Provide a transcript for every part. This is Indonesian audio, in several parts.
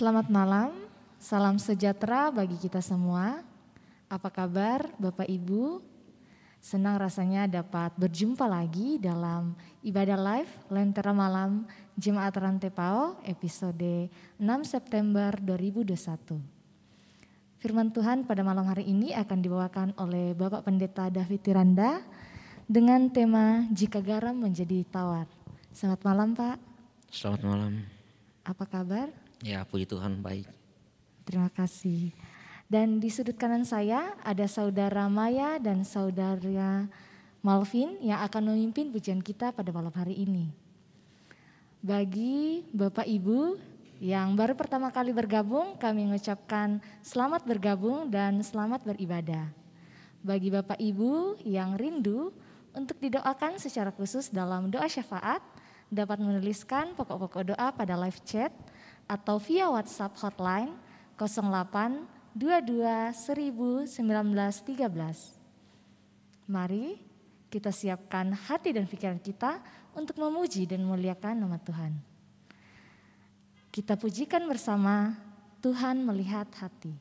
Selamat malam, salam sejahtera bagi kita semua. Apa kabar Bapak Ibu? Senang rasanya dapat berjumpa lagi dalam ibadah live Lentera Malam Jemaat Rantai Pao episode 6 September 2021. Firman Tuhan pada malam hari ini akan dibawakan oleh Bapak Pendeta David Tiranda dengan tema Jika Garam Menjadi Tawar. Selamat malam Pak. Selamat malam. Apa kabar? Ya, puji Tuhan, baik. Terima kasih. Dan di sudut kanan saya ada saudara Maya dan saudara Malvin yang akan memimpin pujian kita pada malam hari ini. Bagi Bapak Ibu yang baru pertama kali bergabung, kami mengucapkan selamat bergabung dan selamat beribadah. Bagi Bapak Ibu yang rindu untuk didoakan secara khusus dalam doa syafaat, dapat menuliskan pokok-pokok doa pada live chat atau via WhatsApp hotline 08 22 1000 1913. Mari kita siapkan hati dan pikiran kita untuk memuji dan memuliakan nama Tuhan. Kita pujikan bersama Tuhan Melihat Hati.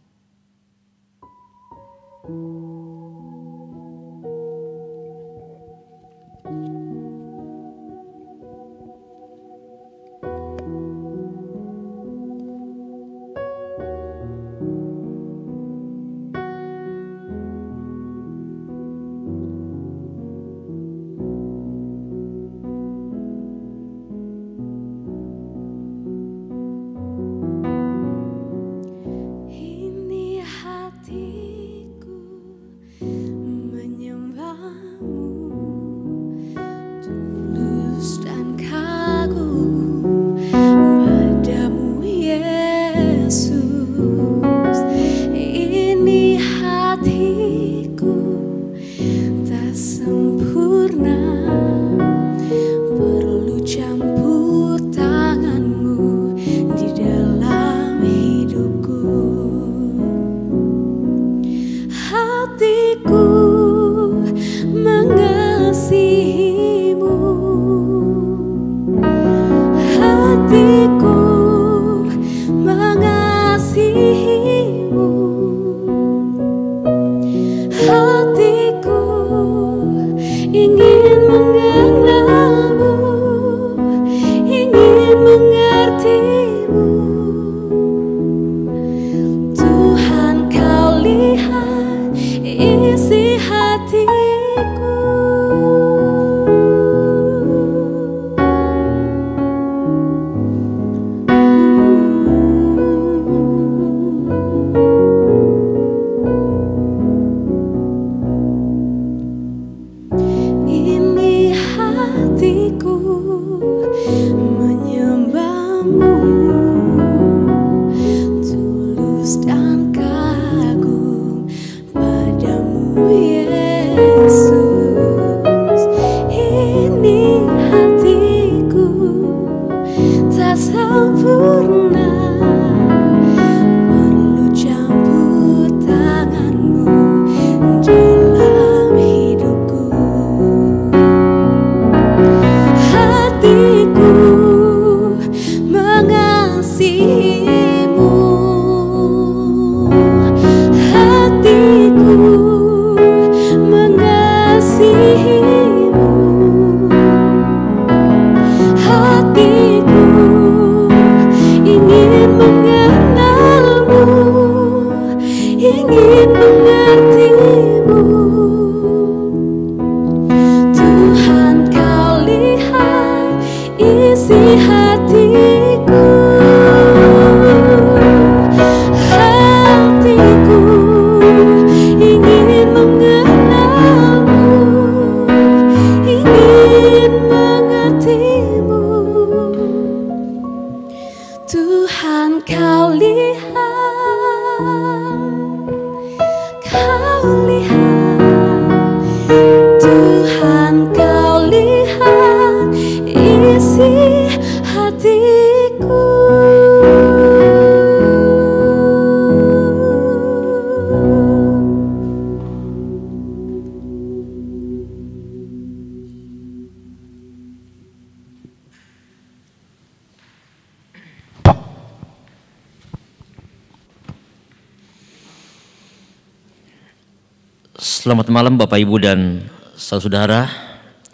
Selamat malam Bapak Ibu dan saudara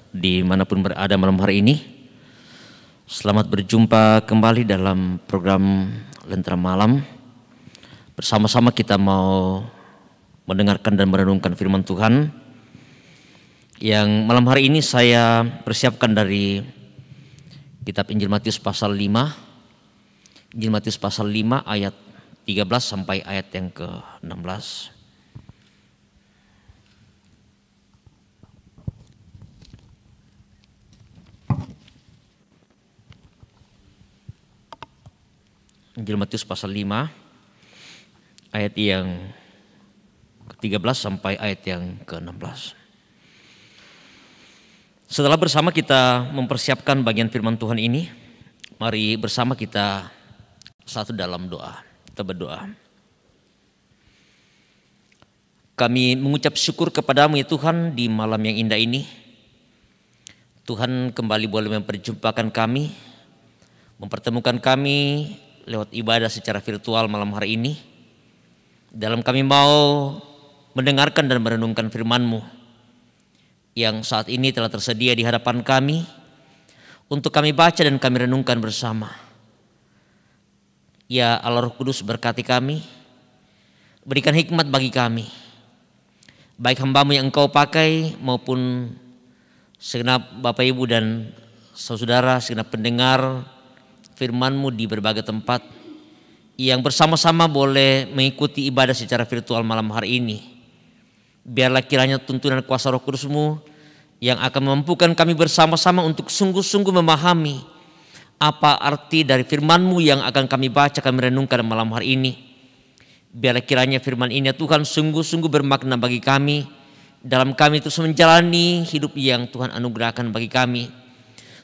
dimanapun berada malam hari ini. Selamat berjumpa kembali dalam program Lentera Malam. Bersama-sama kita mau mendengarkan dan merenungkan firman Tuhan yang malam hari ini saya persiapkan dari kitab Injil Matius pasal 5. Injil Matius pasal 5 ayat 13 sampai ayat yang ke-16. Injil Matius pasal 5 ayat yang ke-13 sampai ayat yang ke-16. Setelah bersama kita mempersiapkan bagian firman Tuhan ini, mari bersama kita satu dalam doa. Kita berdoa. Kami mengucap syukur kepadamu ya Tuhan di malam yang indah ini. Tuhan kembali boleh memperjumpakan kami, mempertemukan kami lewat ibadah secara virtual malam hari ini. Dalam kami mau mendengarkan dan merenungkan firman-Mu yang saat ini telah tersedia di hadapan kami untuk kami baca dan kami renungkan bersama. Ya Allah Roh Kudus, berkati kami, berikan hikmat bagi kami, baik hamba-Mu yang Engkau pakai maupun segenap Bapak Ibu dan saudara, segenap pendengar firman-Mu di berbagai tempat yang bersama-sama boleh mengikuti ibadah secara virtual malam hari ini. Biarlah kiranya tuntunan kuasa Roh Kudus-Mu yang akan memampukan kami bersama-sama untuk sungguh-sungguh memahami apa arti dari firman-Mu yang akan kami baca, kami renungkan malam hari ini. Biarlah kiranya firman ini ya Tuhan sungguh-sungguh bermakna bagi kami, dalam kami terus menjalani hidup yang Tuhan anugerahkan bagi kami.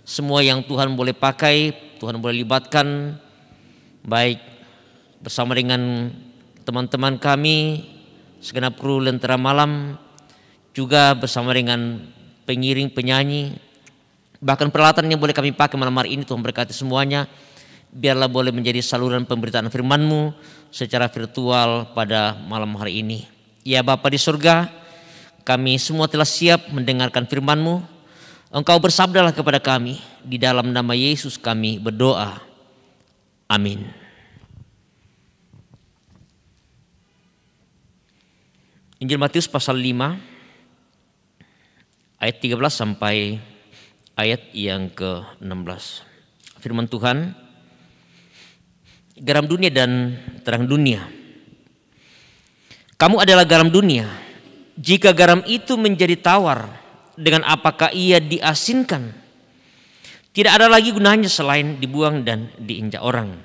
Semua yang Tuhan boleh pakai, Tuhan boleh libatkan, baik bersama dengan teman-teman kami, segenap kru Lentera Malam, juga bersama dengan pengiring, penyanyi, bahkan peralatan yang boleh kami pakai malam hari ini. Tuhan berkati semuanya, biarlah boleh menjadi saluran pemberitaan firman-Mu secara virtual pada malam hari ini. Ya Bapa di surga, kami semua telah siap mendengarkan firman-Mu. Engkau bersabdalah kepada kami, di dalam nama Yesus kami berdoa. Amin. Injil Matius pasal 5 ayat 13 sampai ayat yang ke-16. Firman Tuhan, garam dunia dan terang dunia. Kamu adalah garam dunia. Jika garam itu menjadi tawar, dengan apakah ia diasinkan? Tidak ada lagi gunanya selain dibuang dan diinjak orang.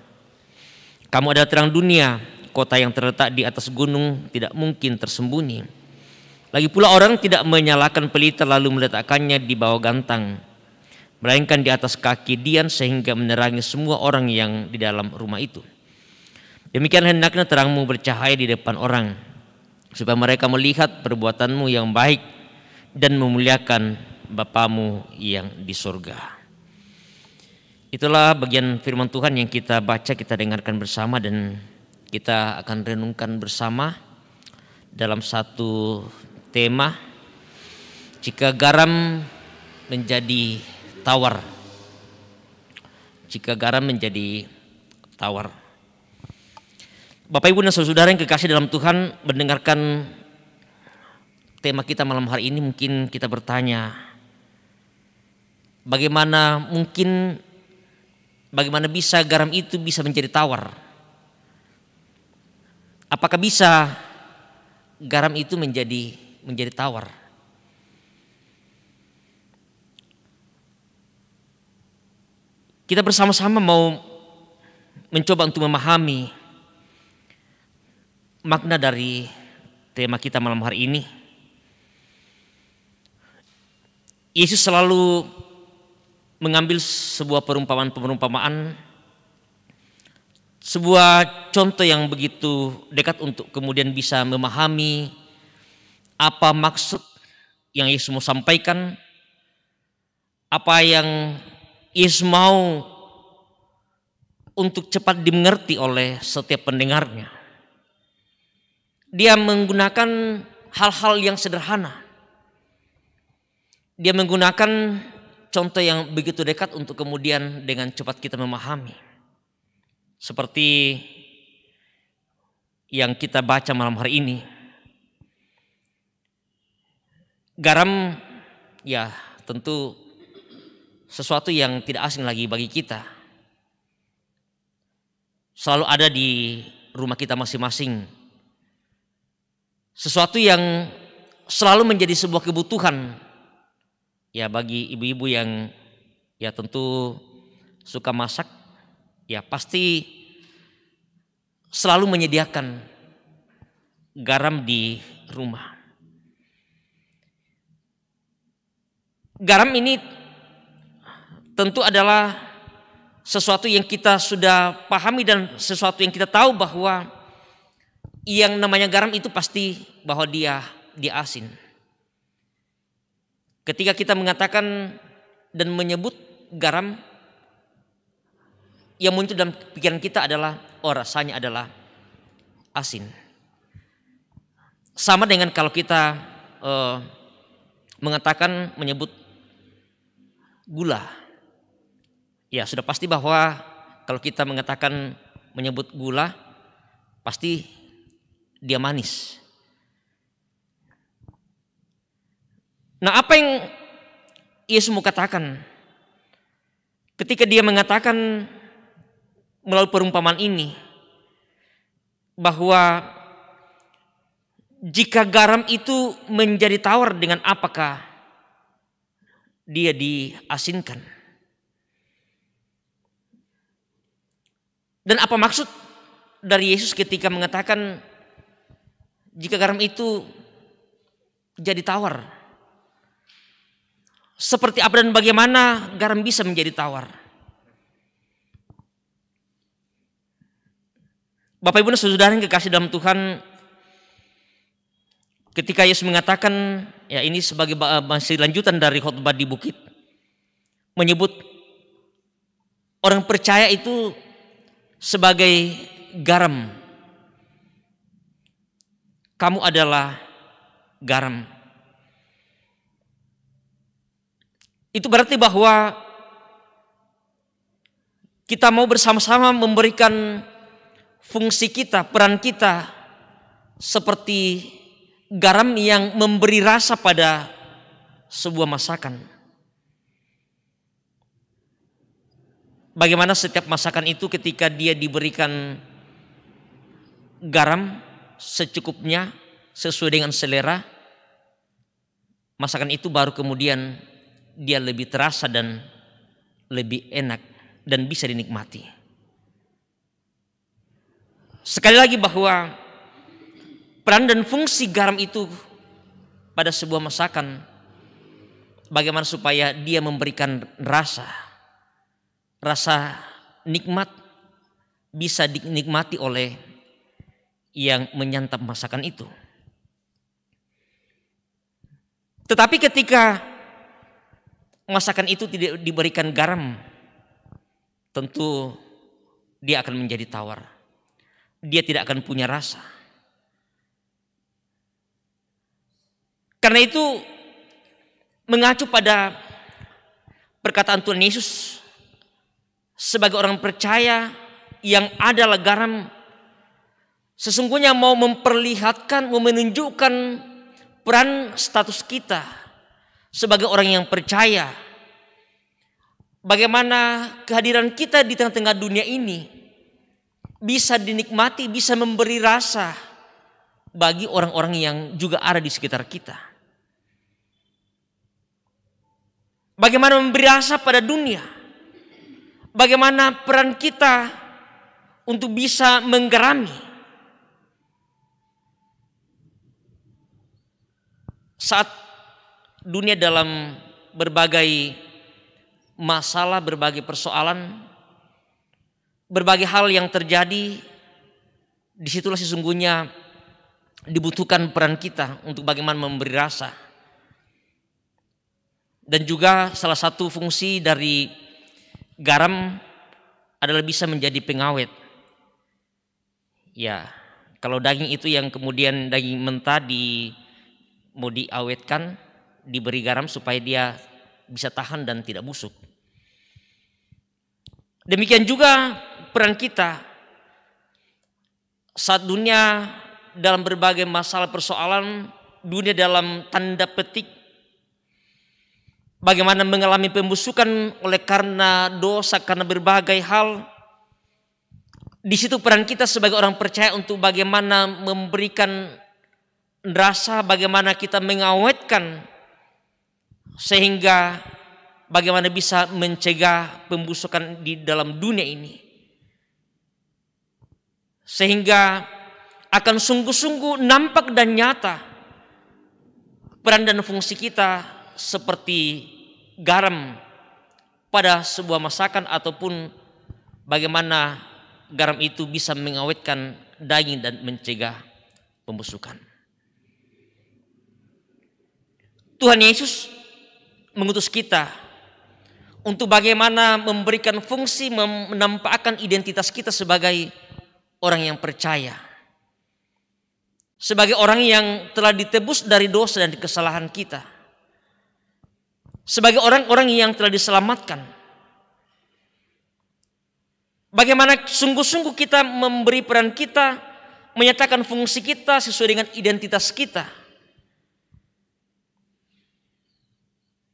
Kamu adalah terang dunia. Kota yang terletak di atas gunung tidak mungkin tersembunyi. Lagi pula orang tidak menyalakan pelita lalu meletakkannya di bawah gantang, melainkan di atas kaki dian sehingga menerangi semua orang yang di dalam rumah itu. Demikian hendaknya terangmu bercahaya di depan orang, supaya mereka melihat perbuatanmu yang baik dan memuliakan Bapamu yang di surga. Itulah bagian firman Tuhan yang kita baca, kita dengarkan bersama, dan kita akan renungkan bersama dalam satu tema, jika garam menjadi tawar. Jika garam menjadi tawar. Bapak Ibu dan saudara yang kekasih dalam Tuhan, mendengarkan tema kita malam hari ini mungkin kita bertanya, bagaimana bisa garam itu bisa menjadi tawar? Apakah bisa garam itu menjadi tawar? Kita bersama-sama mau mencoba untuk memahami makna dari tema kita malam hari ini. Yesus selalu mengambil sebuah perumpamaan, sebuah contoh yang begitu dekat untuk kemudian bisa memahami apa maksud yang Yesus mau sampaikan, apa yang Yesus mau untuk cepat dimengerti oleh setiap pendengarnya. Dia menggunakan hal-hal yang sederhana. Dia menggunakan contoh yang begitu dekat untuk kemudian dengan cepat kita memahami. Seperti yang kita baca malam hari ini. Garam ya tentu sesuatu yang tidak asing lagi bagi kita. Selalu ada di rumah kita masing-masing. Sesuatu yang selalu menjadi sebuah kebutuhan ya bagi ibu-ibu yang ya tentu suka masak, ya pasti selalu menyediakan garam di rumah. Garam ini tentu adalah sesuatu yang kita sudah pahami dan sesuatu yang kita tahu bahwa yang namanya garam itu pasti bahwa dia asin. Ketika kita mengatakan dan menyebut garam, yang muncul dalam pikiran kita adalah rasanya adalah asin. Sama dengan kalau kita mengatakan menyebut gula. Ya sudah pasti bahwa kalau kita mengatakan menyebut gula pasti dia manis. Nah, apa yang Yesus mau katakan ketika dia mengatakan melalui perumpamaan ini bahwa jika garam itu menjadi tawar, dengan apakah dia diasinkan? Dan apa maksud dari Yesus ketika mengatakan jika garam itu jadi tawar? Seperti apa dan bagaimana garam bisa menjadi tawar? Bapak Ibu dan saudara yang kekasih dalam Tuhan, ketika Yesus mengatakan, ya ini sebagai masih lanjutan dari khotbah di bukit, menyebut orang percaya itu sebagai garam. Kamu adalah garam. Itu berarti bahwa kita mau bersama-sama memberikan fungsi kita, peran kita seperti garam yang memberi rasa pada sebuah masakan. Bagaimana setiap masakan itu ketika dia diberikan garam secukupnya sesuai dengan selera, masakan itu baru kemudian dia lebih terasa dan lebih enak dan bisa dinikmati. Sekali lagi bahwa peran dan fungsi garam itu pada sebuah masakan, bagaimana supaya dia memberikan rasa nikmat bisa dinikmati oleh yang menyantap masakan itu. Tetapi ketika masakan itu tidak diberikan garam, tentu dia akan menjadi tawar. Dia tidak akan punya rasa. Karena itu mengacu pada perkataan Tuhan Yesus sebagai orang percaya yang adalah garam, sesungguhnya mau memperlihatkan, mau menunjukkan peran status kita sebagai orang yang percaya. Bagaimana kehadiran kita di tengah-tengah dunia ini bisa dinikmati, bisa memberi rasa bagi orang-orang yang juga ada di sekitar kita. Bagaimana memberi rasa pada dunia. Bagaimana peran kita untuk bisa menggerami. Saat dunia dalam berbagai masalah, berbagai persoalan, berbagai hal yang terjadi, disitulah sesungguhnya dibutuhkan peran kita untuk bagaimana memberi rasa. Dan juga salah satu fungsi dari garam adalah bisa menjadi pengawet. Ya, kalau daging itu yang kemudian daging mentah mau diawetkan, diberi garam supaya dia bisa tahan dan tidak busuk. Demikian juga peran kita saat dunia dalam berbagai masalah persoalan, dunia dalam tanda petik bagaimana mengalami pembusukan oleh karena dosa, karena berbagai hal. Di situ peran kita sebagai orang percaya untuk bagaimana memberikan rasa, bagaimana kita mengawetkan sehingga bagaimana bisa mencegah pembusukan di dalam dunia ini. Sehingga akan sungguh-sungguh nampak dan nyata peran dan fungsi kita seperti garam pada sebuah masakan, ataupun bagaimana garam itu bisa mengawetkan daging dan mencegah pembusukan. Tuhan Yesus mengutus kita untuk bagaimana memberikan fungsi, menampakkan identitas kita sebagai orang yang percaya, sebagai orang yang telah ditebus dari dosa dan kesalahan kita, sebagai orang-orang yang telah diselamatkan. Bagaimana sungguh-sungguh kita memberi peran kita, menyatakan fungsi kita sesuai dengan identitas kita.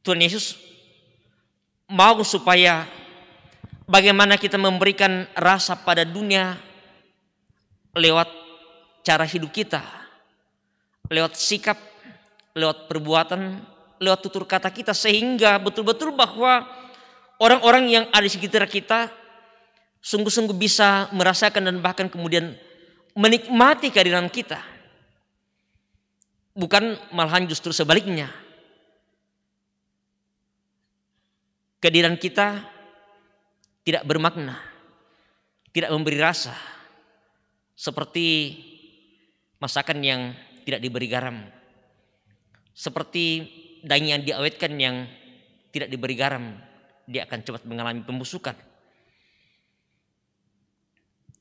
Tuhan Yesus mau supaya bagaimana kita memberikan rasa pada dunia lewat cara hidup kita, lewat sikap, lewat perbuatan, lewat tutur kata kita, sehingga betul-betul bahwa orang-orang yang ada di sekitar kita sungguh-sungguh bisa merasakan dan bahkan kemudian menikmati kehadiran kita. Bukan malahan justru sebaliknya. Kehadiran kita tidak bermakna, tidak memberi rasa, seperti masakan yang tidak diberi garam, seperti daging yang diawetkan yang tidak diberi garam, dia akan cepat mengalami pembusukan.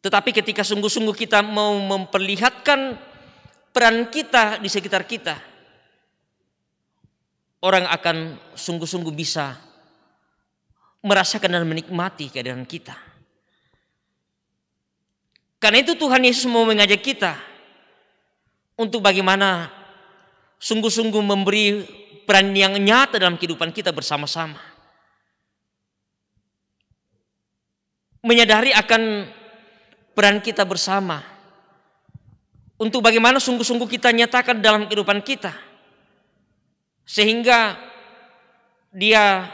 Tetapi ketika sungguh-sungguh kita mau memperlihatkan peran kita di sekitar kita, orang akan sungguh-sungguh bisa merasakan dan menikmati kehadiran kita. Karena itu Tuhan Yesus mau mengajak kita untuk bagaimana sungguh-sungguh memberi peran yang nyata dalam kehidupan kita bersama-sama. Menyadari akan peran kita bersama untuk bagaimana sungguh-sungguh kita nyatakan dalam kehidupan kita, sehingga dia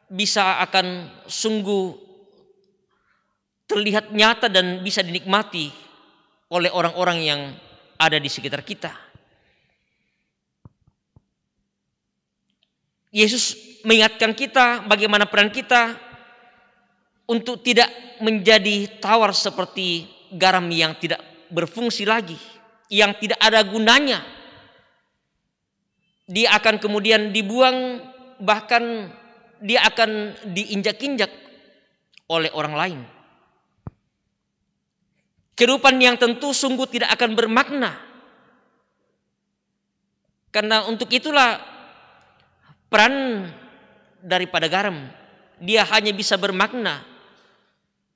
bisa akan sungguh terlihat nyata dan bisa dinikmati oleh orang-orang yang ada di sekitar kita. Yesus mengingatkan kita bagaimana peran kita untuk tidak menjadi tawar seperti garam yang tidak berfungsi lagi, yang tidak ada gunanya. Dia akan kemudian dibuang, bahkan dia akan diinjak-injak oleh orang lain. Kehidupan yang tentu sungguh tidak akan bermakna. Karena untuk itulah peran daripada garam, dia hanya bisa bermakna.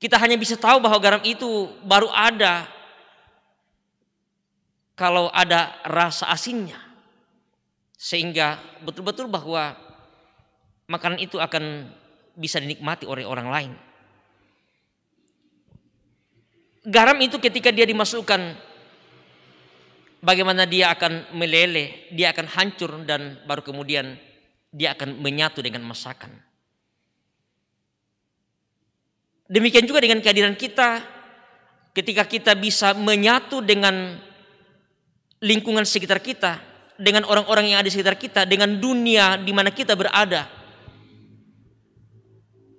Kita hanya bisa tahu bahwa garam itu baru ada kalau ada rasa asinnya. Sehingga betul-betul bahwa makanan itu akan bisa dinikmati oleh orang lain. Garam itu ketika dia dimasukkan, bagaimana dia akan meleleh, dia akan hancur, dan baru kemudian dia akan menyatu dengan masakan. Demikian juga dengan kehadiran kita, ketika kita bisa menyatu dengan lingkungan sekitar kita, dengan orang-orang yang ada di sekitar kita, dengan dunia di mana kita berada,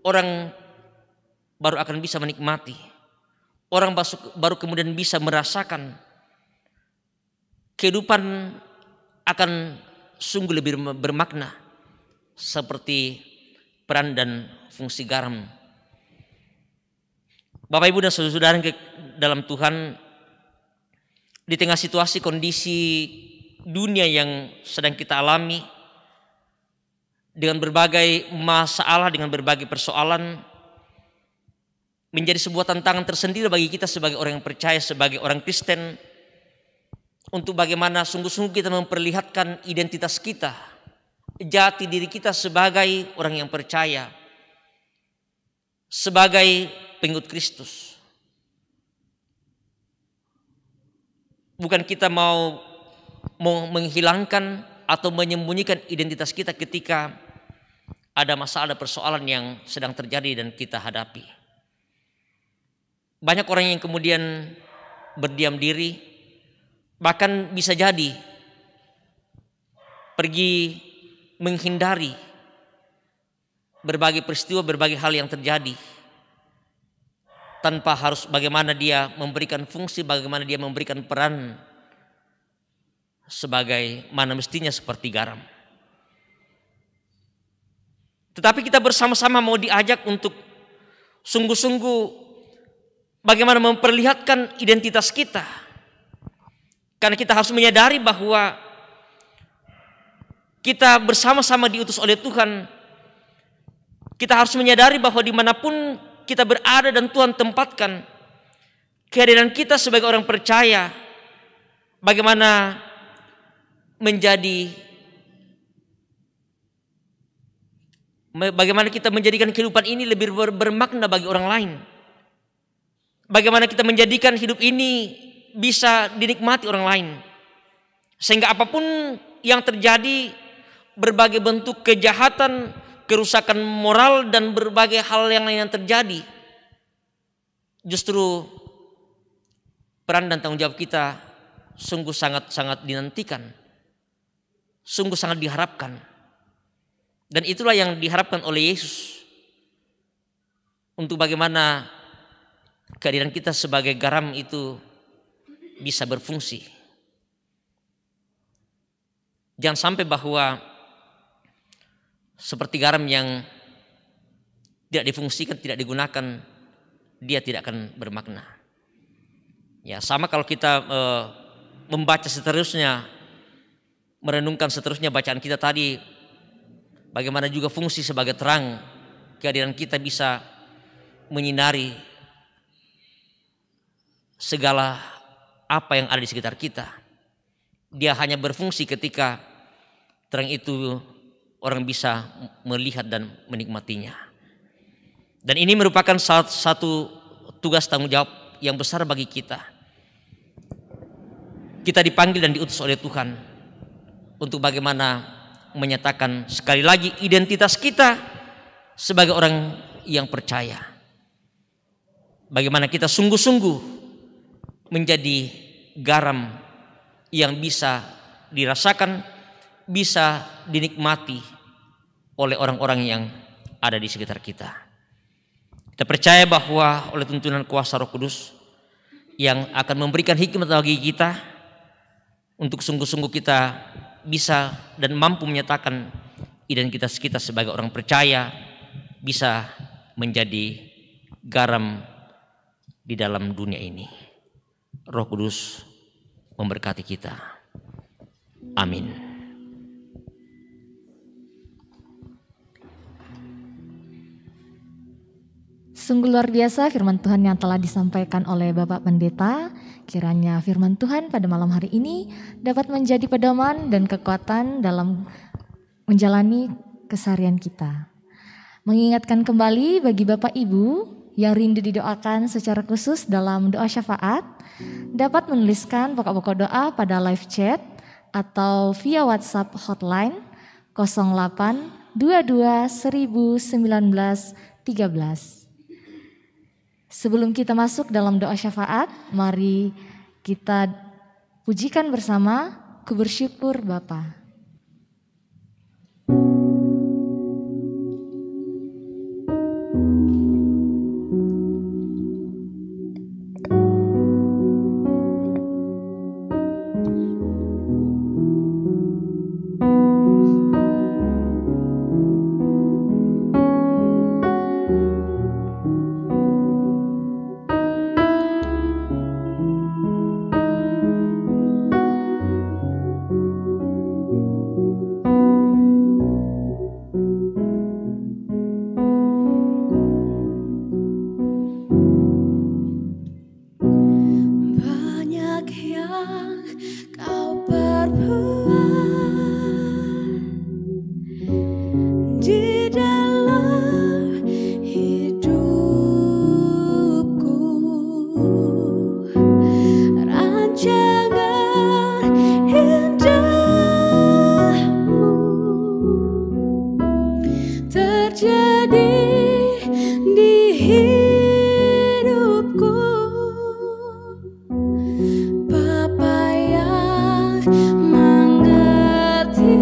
orang baru akan bisa menikmati, orang baru kemudian bisa merasakan kehidupan akan sungguh lebih bermakna, seperti peran dan fungsi garam. Bapak Ibu dan saudara-saudara dalam Tuhan, di tengah situasi kondisi dunia yang sedang kita alami, dengan berbagai masalah, dengan berbagai persoalan, menjadi sebuah tantangan tersendiri bagi kita sebagai orang yang percaya, sebagai orang Kristen, untuk bagaimana sungguh-sungguh kita memperlihatkan identitas kita, jati diri kita sebagai orang yang percaya, sebagai pengikut Kristus. Bukan kita mau menghilangkan atau menyembunyikan identitas kita ketika ada masalah, persoalan yang sedang terjadi dan kita hadapi. Banyak orang yang kemudian berdiam diri, bahkan bisa jadi pergi menghindari berbagai peristiwa, berbagai hal yang terjadi, tanpa harus bagaimana dia memberikan fungsi, bagaimana dia memberikan peran sebagai mana mestinya seperti garam. Tetapi kita bersama-sama mau diajak untuk sungguh-sungguh bagaimana memperlihatkan identitas kita. Karena kita harus menyadari bahwa kita bersama-sama diutus oleh Tuhan. Kita harus menyadari bahwa dimanapun kita berada dan Tuhan tempatkan, kehadiran kita sebagai orang percaya, bagaimana kita menjadikan kehidupan ini lebih bermakna bagi orang lain. Bagaimana kita menjadikan hidup ini bisa dinikmati orang lain. Sehingga apapun yang terjadi, berbagai bentuk kejahatan, kerusakan moral dan berbagai hal yang lain yang terjadi, justru peran dan tanggung jawab kita sungguh sangat dinantikan, sungguh sangat diharapkan. Dan itulah yang diharapkan oleh Yesus, untuk bagaimana kehadiran kita sebagai garam itu bisa berfungsi. Jangan sampai bahwa seperti garam yang tidak difungsikan, tidak digunakan, dia tidak akan bermakna. Ya, sama kalau kita membaca seterusnya, merenungkan seterusnya bacaan kita tadi, bagaimana juga fungsi sebagai terang, kehadiran kita bisa menyinari segala apa yang ada di sekitar kita. Dia hanya berfungsi ketika terang itu orang bisa melihat dan menikmatinya. Dan ini merupakan satu tugas tanggung jawab yang besar bagi kita. Kita dipanggil dan diutus oleh Tuhan untuk bagaimana menyatakan sekali lagi identitas kita sebagai orang yang percaya. Bagaimana kita sungguh-sungguh menjadi garam yang bisa dirasakan, bisa dinikmati oleh orang-orang yang ada di sekitar kita. Kita percaya bahwa oleh tuntunan kuasa Roh Kudus yang akan memberikan hikmat bagi kita, untuk sungguh-sungguh kita bisa dan mampu menyatakan identitas kita sebagai orang percaya, bisa menjadi garam di dalam dunia ini. Roh Kudus memberkati kita. Amin. Sungguh luar biasa firman Tuhan yang telah disampaikan oleh Bapak Pendeta. Kiranya firman Tuhan pada malam hari ini dapat menjadi pedoman dan kekuatan dalam menjalani keseharian kita. Mengingatkan kembali bagi Bapak Ibu yang rindu didoakan secara khusus dalam doa syafaat, dapat menuliskan pokok-pokok doa pada live chat atau via WhatsApp hotline 08 22 19 13. Sebelum kita masuk dalam doa syafaat, mari kita pujikan bersama Ku Bersyukur Bapa. di dalam hidupku, rancangan indahmu terjadi di hidupku. Bapa yang mengerti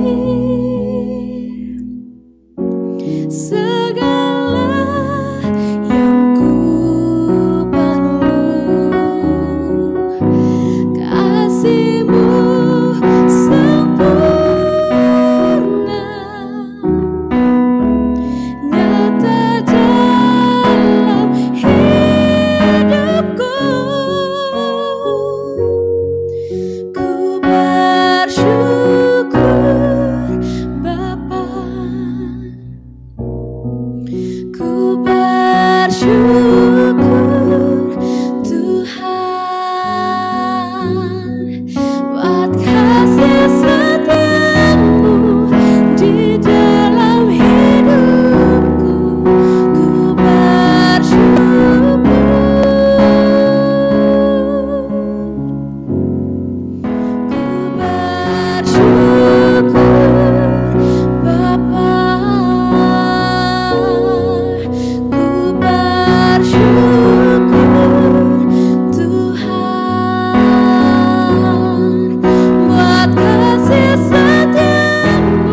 segala yang ku perlu, kasih-Mu sempurna nyata dalam hidupku. Ku bersyukur Bapa, ku bersyukur Tuhan buat kasih setiamu di dalam hidupku. Ku bersyukur, ku bersyukur Bapa, ku bersyukur Tuhan buat kasih setiamu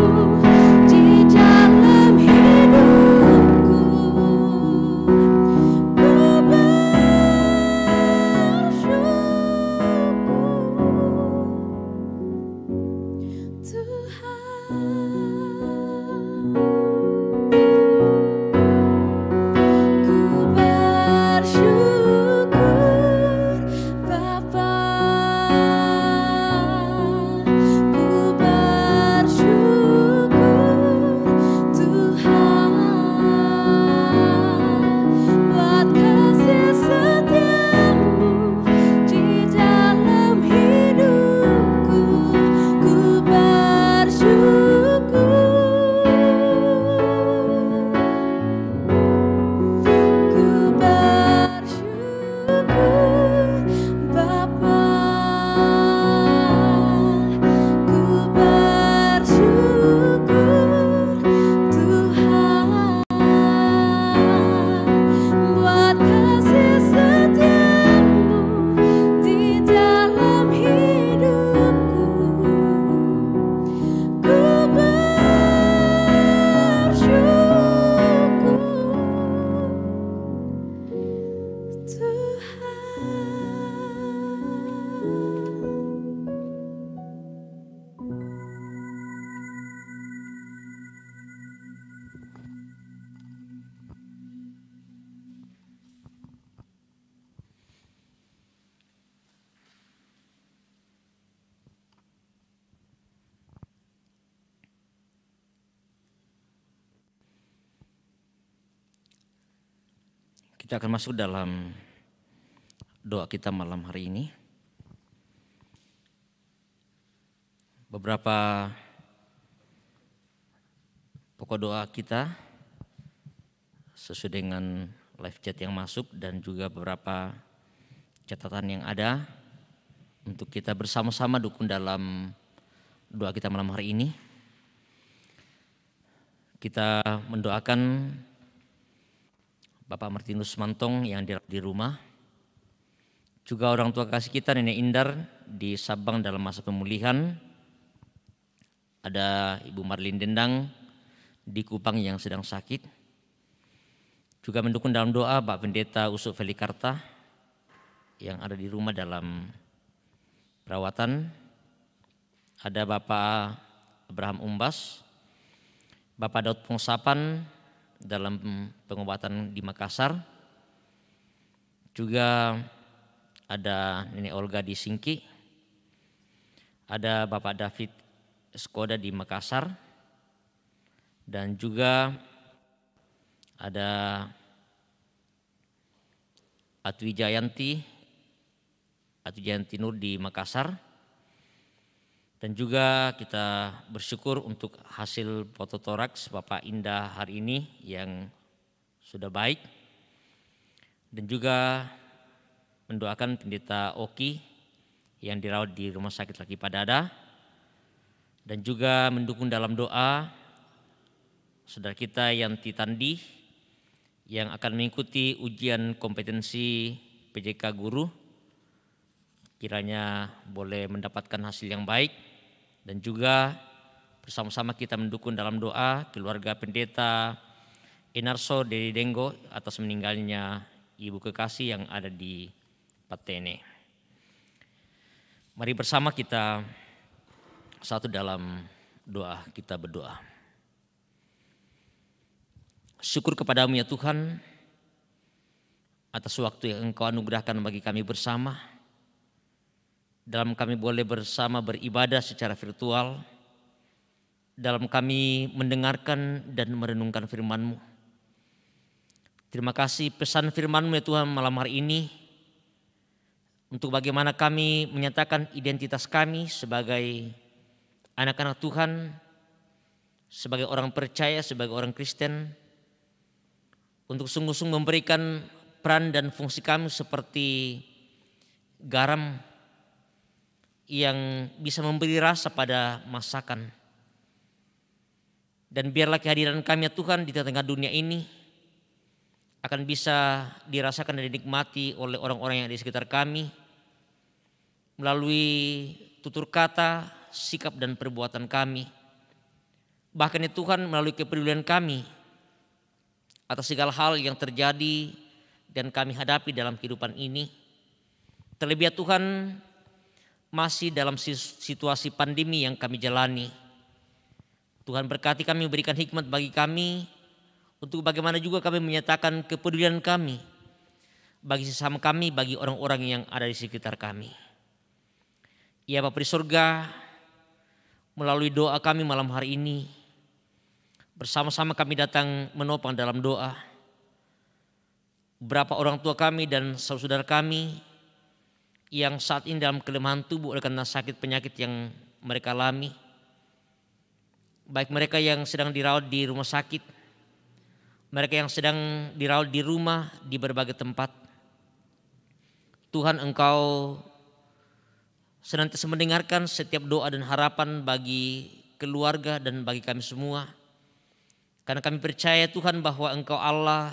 di dalam hidupku. Ku bersyukur Tuhan, ku bersyukur Bapa, ku bersyukur Tuhan buat kasih setiamu di dalam hidupku. Ku bersyukur, ku bersyukur Bapa, ku bersyukur Tuhan buat kasih setiamu di dalam hidupku. Ku bersyukur Kita akan masuk dalam doa kita malam hari ini. Beberapa pokok doa kita sesuai dengan live chat yang masuk dan juga beberapa catatan yang ada untuk kita bersama-sama dukung dalam doa kita malam hari ini. Kita mendoakan Bapak Martinus Mantong yang dirawat di rumah, juga orang tua kasih kita Nenek Indar di Sabang dalam masa pemulihan, ada Ibu Marlin Dendang di Kupang yang sedang sakit, juga mendukung dalam doa Pak Pendeta Usuk Felikarta yang ada di rumah dalam perawatan, ada Bapak Abraham Umbas, Bapak Daud Pongsapan dalam pengobatan di Makassar, juga ada Nenek Olga di Singki, ada Bapak David Skoda di Makassar, dan juga ada Atwi Jayanti Nur di Makassar, Dan juga kita bersyukur untuk hasil fototoraks Bapak Indah hari ini yang sudah baik. Dan juga mendoakan Pendeta Oki yang dirawat di Rumah Sakit Laki Padada. Dan juga mendukung dalam doa saudara kita Yanti Tandi yang akan mengikuti ujian kompetensi PJK Guru. Kiranya boleh mendapatkan hasil yang baik, dan juga bersama-sama kita mendukung dalam doa keluarga Pendeta Enarso Dedi Denggo atas meninggalnya ibu kekasih yang ada di Patene. Mari bersama kita satu dalam doa, kita berdoa. Syukur kepadamu ya Tuhan atas waktu yang Engkau anugerahkan bagi kami bersama. Dalam kami boleh bersama beribadah secara virtual, dalam kami mendengarkan dan merenungkan firman-Mu. Terima kasih pesan firman-Mu ya Tuhan malam hari ini, untuk bagaimana kami menyatakan identitas kami sebagai anak-anak Tuhan, sebagai orang percaya, sebagai orang Kristen, untuk sungguh-sungguh memberikan peran dan fungsi kami seperti garam yang bisa memberi rasa pada masakan. Dan biarlah kehadiran kami ya Tuhan di tengah dunia ini akan bisa dirasakan dan dinikmati oleh orang-orang yang ada di sekitar kami melalui tutur kata, sikap dan perbuatan kami. Bahkan ya Tuhan melalui kepedulian kami atas segala hal yang terjadi dan kami hadapi dalam kehidupan ini. Terlebih ya Tuhan masih dalam situasi pandemi yang kami jalani. Tuhan berkati kami, berikan hikmat bagi kami untuk bagaimana juga kami menyatakan kepedulian kami bagi sesama kami, bagi orang-orang yang ada di sekitar kami. Ya Bapa di surga, melalui doa kami malam hari ini, bersama-sama kami datang menopang dalam doa beberapa orang tua kami dan saudara kami yang saat ini dalam kelemahan tubuh oleh karena sakit penyakit yang mereka alami. Baik mereka yang sedang dirawat di rumah sakit, mereka yang sedang dirawat di rumah, di berbagai tempat. Tuhan Engkau senantiasa mendengarkan setiap doa dan harapan bagi keluarga dan bagi kami semua. Karena kami percaya Tuhan bahwa Engkau Allah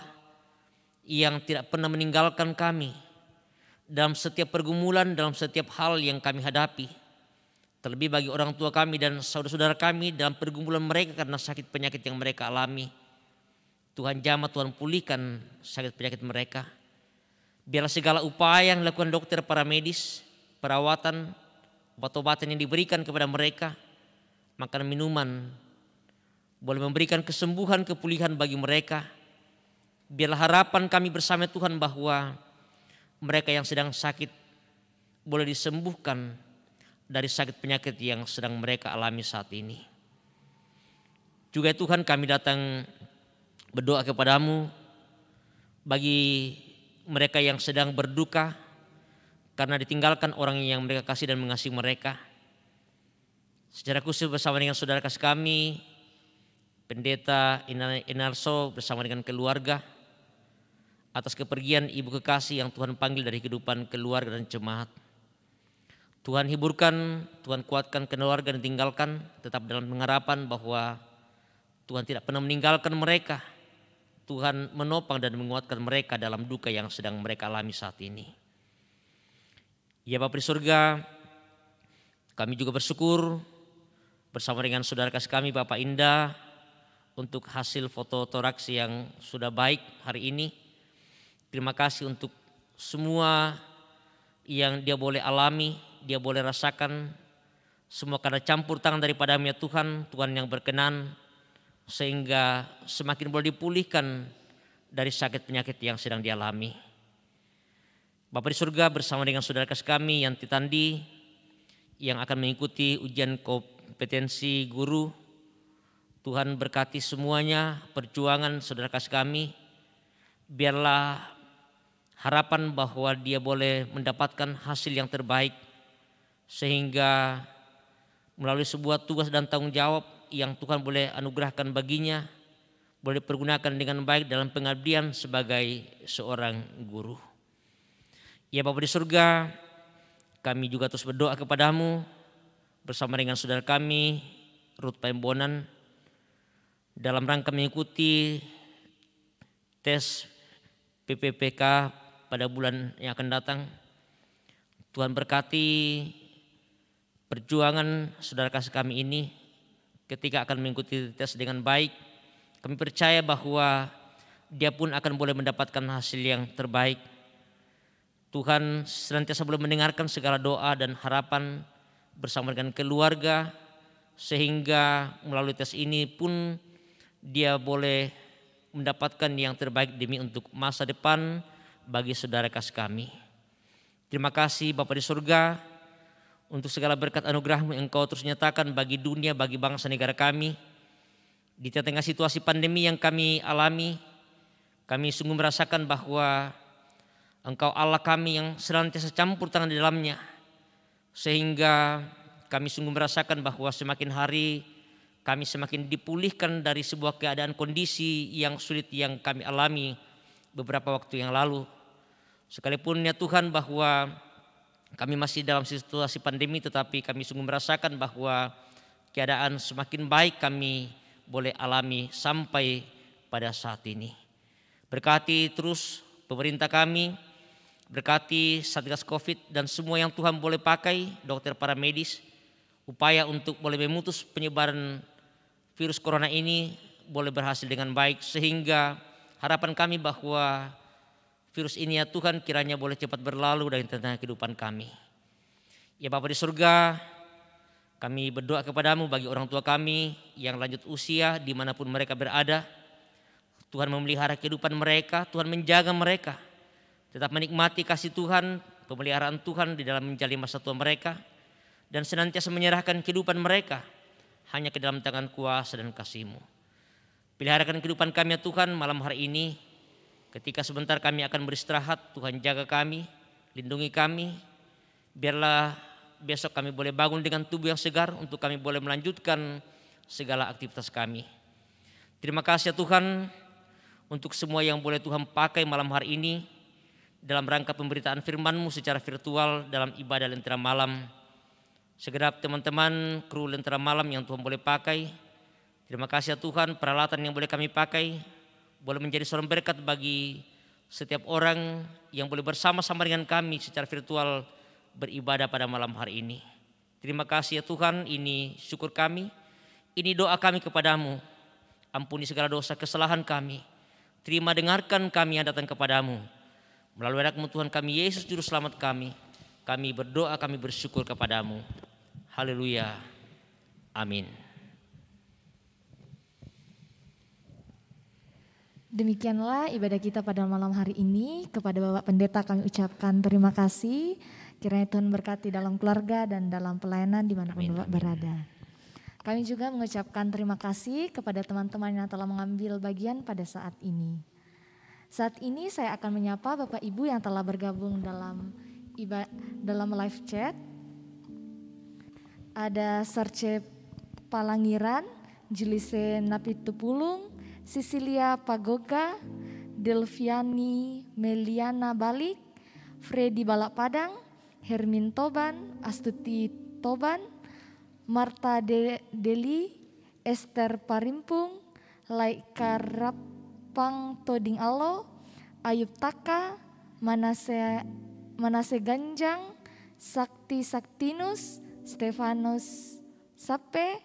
yang tidak pernah meninggalkan kami dalam setiap pergumulan, dalam setiap hal yang kami hadapi. Terlebih bagi orang tua kami dan saudara-saudara kami dalam pergumulan mereka karena sakit penyakit yang mereka alami. Tuhan jamah, Tuhan pulihkan sakit penyakit mereka. Biarlah segala upaya yang dilakukan dokter, para medis, perawatan, obat-obatan yang diberikan kepada mereka, makanan minuman, boleh memberikan kesembuhan, kepulihan bagi mereka. Biarlah harapan kami bersama Tuhan bahwa mereka yang sedang sakit boleh disembuhkan dari sakit penyakit yang sedang mereka alami saat ini. Juga Tuhan kami datang berdoa kepadamu bagi mereka yang sedang berduka karena ditinggalkan orang yang mereka kasih dan mengasihi mereka. Secara khusus bersama dengan saudara kasih kami, Pendeta Enarso bersama dengan keluarga, atas kepergian ibu kekasih yang Tuhan panggil dari kehidupan keluarga dan jemaat. Tuhan hiburkan, Tuhan kuatkan keluarga dan tinggalkan tetap dalam pengharapan bahwa Tuhan tidak pernah meninggalkan mereka. Tuhan menopang dan menguatkan mereka dalam duka yang sedang mereka alami saat ini. Ya Bapa di surga, kami juga bersyukur bersama dengan saudara kasih kami Bapak Indah untuk hasil foto toraks yang sudah baik hari ini. Terima kasih untuk semua yang dia boleh alami, dia boleh rasakan, semua karena campur tangan daripada-Mu ya Tuhan, Tuhan yang berkenan sehingga semakin boleh dipulihkan dari sakit penyakit yang sedang dialami. Bapa di surga, bersama dengan saudara kasih kami Yanti Tandi yang akan mengikuti ujian kompetensi guru, Tuhan berkati semuanya perjuangan saudara kasih kami. Biarlah harapan bahwa dia boleh mendapatkan hasil yang terbaik sehingga melalui sebuah tugas dan tanggung jawab yang Tuhan boleh anugerahkan baginya, boleh pergunakan dengan baik dalam pengabdian sebagai seorang guru. Ya Bapa di surga, kami juga terus berdoa kepadamu bersama dengan saudara kami Ruth Paembonan dalam rangka mengikuti tes PPPK pada bulan yang akan datang. Tuhan berkati perjuangan saudara kasih kami ini ketika akan mengikuti tes dengan baik. Kami percaya bahwa dia pun akan boleh mendapatkan hasil yang terbaik. Tuhan senantiasa boleh mendengarkan segala doa dan harapan bersama dengan keluarga, sehingga melalui tes ini pun dia boleh mendapatkan yang terbaik demi untuk masa depan bagi saudara kasih kami. Terima kasih Bapa di surga untuk segala berkat anugerah-Mu yang Engkau terus nyatakan bagi dunia, bagi bangsa negara kami. Di tengah situasi pandemi yang kami alami, kami sungguh merasakan bahwa Engkau Allah kami yang senantiasa campur tangan di dalamnya. Sehingga kami sungguh merasakan bahwa semakin hari kami semakin dipulihkan dari sebuah keadaan kondisi yang sulit yang kami alami beberapa waktu yang lalu. Sekalipun ya Tuhan bahwa kami masih dalam situasi pandemi, tetapi kami sungguh merasakan bahwa keadaan semakin baik kami boleh alami sampai pada saat ini. Berkati terus pemerintah kami, berkati Satgas Covid dan semua yang Tuhan boleh pakai, dokter para medis, upaya untuk boleh memutus penyebaran virus corona ini boleh berhasil dengan baik, sehingga harapan kami bahwa virus ini ya Tuhan kiranya boleh cepat berlalu dari tengah kehidupan kami. Ya Bapa di surga, kami berdoa kepadamu bagi orang tua kami yang lanjut usia dimanapun mereka berada. Tuhan memelihara kehidupan mereka, Tuhan menjaga mereka. Tetap menikmati kasih Tuhan, pemeliharaan Tuhan di dalam menjalani masa tua mereka. Dan senantiasa menyerahkan kehidupan mereka hanya ke dalam tangan kuasa dan kasih-Mu. Peliharakan kehidupan kami ya Tuhan malam hari ini. Ketika sebentar kami akan beristirahat, Tuhan jaga kami, lindungi kami. Biarlah besok kami boleh bangun dengan tubuh yang segar untuk kami boleh melanjutkan segala aktivitas kami. Terima kasih ya Tuhan untuk semua yang boleh Tuhan pakai malam hari ini dalam rangka pemberitaan firman-Mu secara virtual dalam ibadah lentera malam. Segenap teman-teman kru lentera malam yang Tuhan boleh pakai. Terima kasih ya Tuhan, peralatan yang boleh kami pakai boleh menjadi seorang berkat bagi setiap orang yang boleh bersama-sama dengan kami secara virtual beribadah pada malam hari ini. Terima kasih ya Tuhan, ini syukur kami, ini doa kami kepadamu. Ampuni segala dosa kesalahan kami. Terima dengarkan kami yang datang kepadamu. Melalui anak-Mu Tuhan kami Yesus Juru Selamat kami berdoa, kami bersyukur kepadamu. Haleluya. Amin. Demikianlah ibadah kita pada malam hari ini. Kepada Bapak Pendeta kami ucapkan terima kasih. Kiranya Tuhan berkati dalam keluarga dan dalam pelayanan dimanapun Bapak berada. Kami juga mengucapkan terima kasih kepada teman-teman yang telah mengambil bagian pada saat ini. Saat ini saya akan menyapa Bapak Ibu yang telah bergabung dalam live chat. Ada Sarce Palangiran, Julise Napitupulung, Sisilia Pagoga, Delviani Meliana Balik, Freddy Balak Padang, Hermin Toban, Astuti Toban, Marta Deli, Esther Parimpung, Laika Rapang Toding Alo, Ayub Taka, Manase Ganjang, Sakti Saktinus, Stefanus Sape,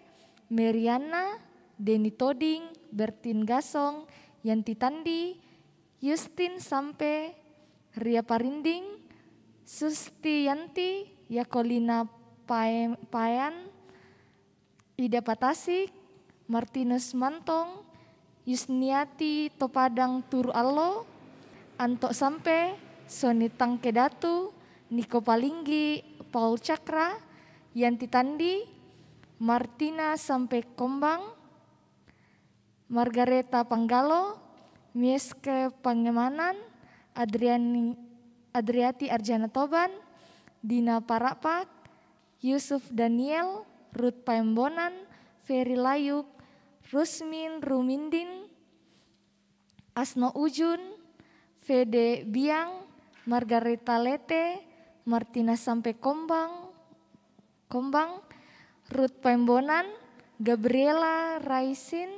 Meriana, Deni Toding, Bertin Gasong, Yanti Tandi, Justin Sampe, Ria Parinding, Susti Yanti, Yakolina Payan, Ida Patasik, Martinus Mantong, Yusniati Topadang Turu Allo, Antok Sampe, Soni Tangkedatu, Niko Palinggi, Paul Cakra, Yanti Tandi, Martina Sampe Kombang, Margareta Panggalo, Mieske Pangemanan, Adriati Arjana Toban, Dina Parapak, Yusuf Daniel, Ruth Paembonan, Ferry Layuk, Rusmin Rumindin, Asno Ujun, Fede Biang, Margareta Lete, Martina Sampai Kombang, Ruth Paembonan, Gabriela Raisin,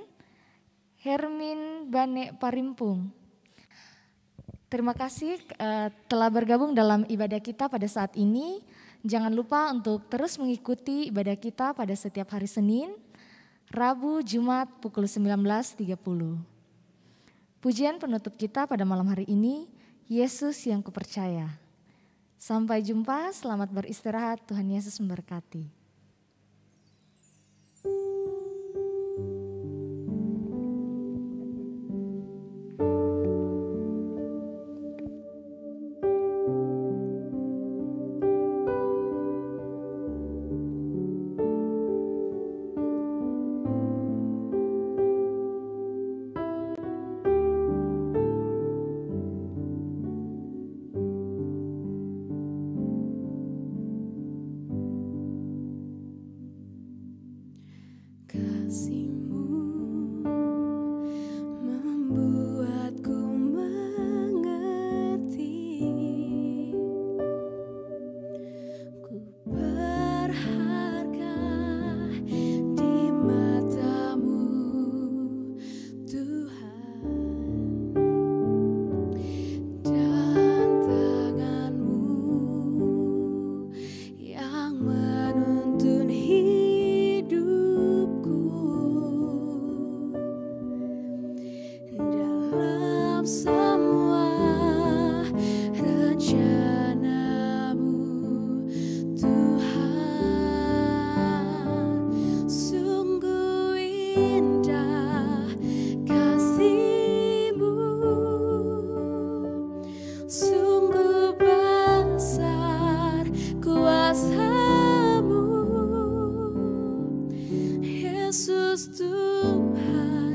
Hermin Bane Parimpung. Terima kasih telah bergabung dalam ibadah kita pada saat ini. Jangan lupa untuk terus mengikuti ibadah kita pada setiap hari Senin, Rabu, Jumat pukul 19.30. Pujian penutup kita pada malam hari ini, Yesus yang kupercaya. Sampai jumpa, selamat beristirahat, Tuhan Yesus memberkati. Kasih-Mu membuatku mengerti, ku berharga di mata-Mu, Tuhan, dan tangan-Mu yang menuntun dalam semua rencana-Mu, Tuhan. Sungguh indah kasih-Mu, sungguh besar kuasa-Mu, Yesus Tuhan.